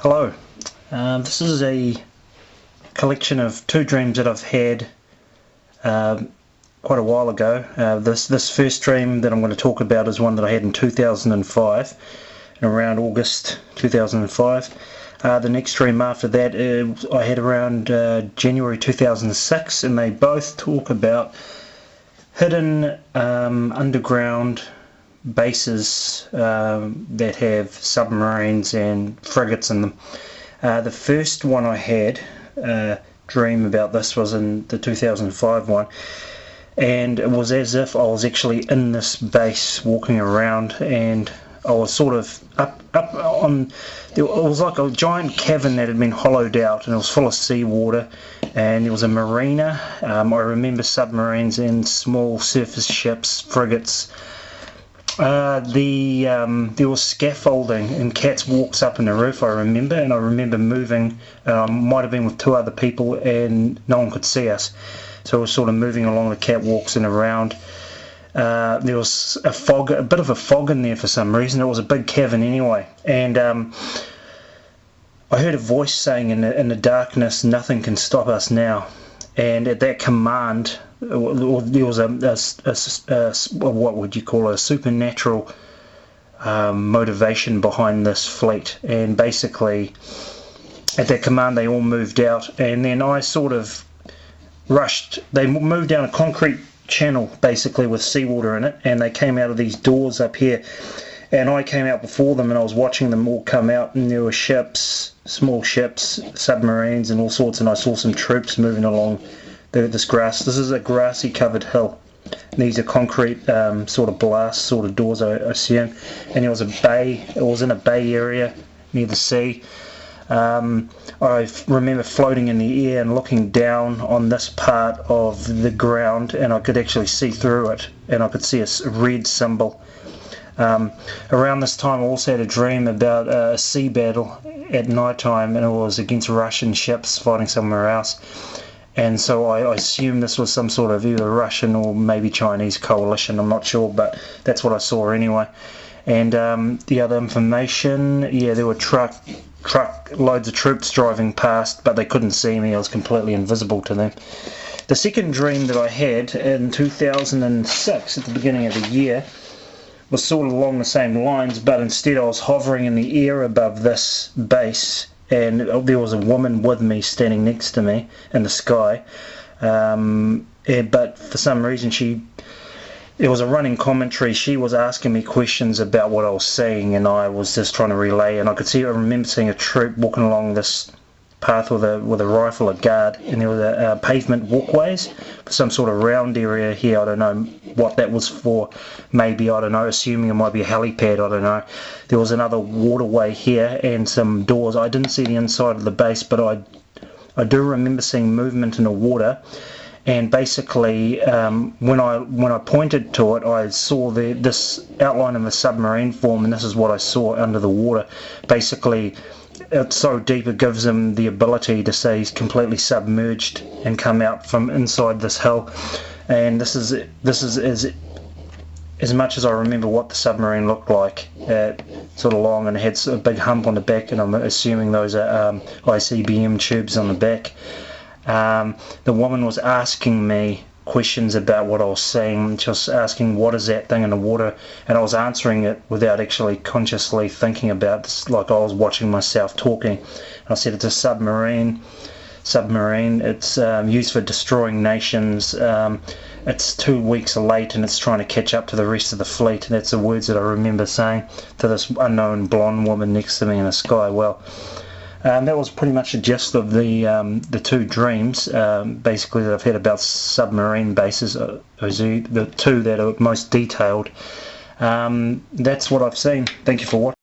Hello, this is a collection of two dreams that I've had quite a while ago. This first dream that I'm going to talk about is one that I had in 2005, around August 2005. The next dream after that I had around January 2006, and they both talk about hidden underground bases that have submarines and frigates in them. The first one I had dream about this was in the 2005 one, and it was as if I was actually in this base walking around, and I was sort of up on, it was like a giant cavern that had been hollowed out, and it was full of seawater, and there was a marina. I remember submarines and small surface ships, frigates. There was scaffolding and cats walks up in the roof, I remember, and I remember moving. Might have been with two other people, and no one could see us, so I was sort of moving along the catwalks and around. There was a bit of a fog in there for some reason. It was a big cavern anyway, and I heard a voice saying in the darkness, "Nothing can stop us now." And at that command, there was what would you call a supernatural motivation behind this fleet. And basically, at that command, they all moved out, and then I sort of rushed. They moved down a concrete channel, basically with seawater in it, and they came out of these doors up here. And I came out before them, and I was watching them all come out, and there were ships, small ships, submarines, and all sorts. And I saw some troops moving along this grass. This is a grassy covered hill. These are concrete sort of blast sort of doors, I assume. And there was a bay. It was in a bay area near the sea. I remember floating in the air and looking down on this part of the ground, and I could actually see through it, and I could see a red symbol. Around this time I also had a dream about a sea battle at night time, and it was against Russian ships fighting somewhere else, and so I assumed this was some sort of either Russian or maybe Chinese coalition. I'm not sure, but that's what I saw anyway. And the other information, yeah, there were loads of troops driving past, but they couldn't see me. I was completely invisible to them. The second dream that I had in 2006 at the beginning of the year was sort of along the same lines, but instead I was hovering in the air above this base, and there was a woman with me standing next to me in the sky, but for some reason it was a running commentary. She was asking me questions about what I was seeing, and I was just trying to relay, and I remember seeing a troop walking along this path with a rifle, a guard, and there were pavement walkways, some sort of round area here. I don't know what that was for. Maybe, I don't know, assuming it might be a helipad, I don't know. There was another waterway here and some doors. I didn't see the inside of the base, but I do remember seeing movement in the water. And basically, when I pointed to it, I saw this outline of a submarine form, and this is what I saw under the water. Basically, it's so deep it gives him the ability to say he's completely submerged and come out from inside this hill. And this is as much as I remember what the submarine looked like, sort of long, and it had a big hump on the back, and I'm assuming those are ICBM tubes on the back. The woman was asking me questions about what I was seeing. She was asking, what is that thing in the water? And I was answering it without actually consciously thinking about this, like I was watching myself talking. I said it's a submarine. It's used for destroying nations. It's 2 weeks late, and it's trying to catch up to the rest of the fleet. And that's the words that I remember saying to this unknown blonde woman next to me in the sky. Well, that was pretty much the gist of the two dreams, basically, that I've had about submarine bases. The two that are most detailed. That's what I've seen. Thank you for watching.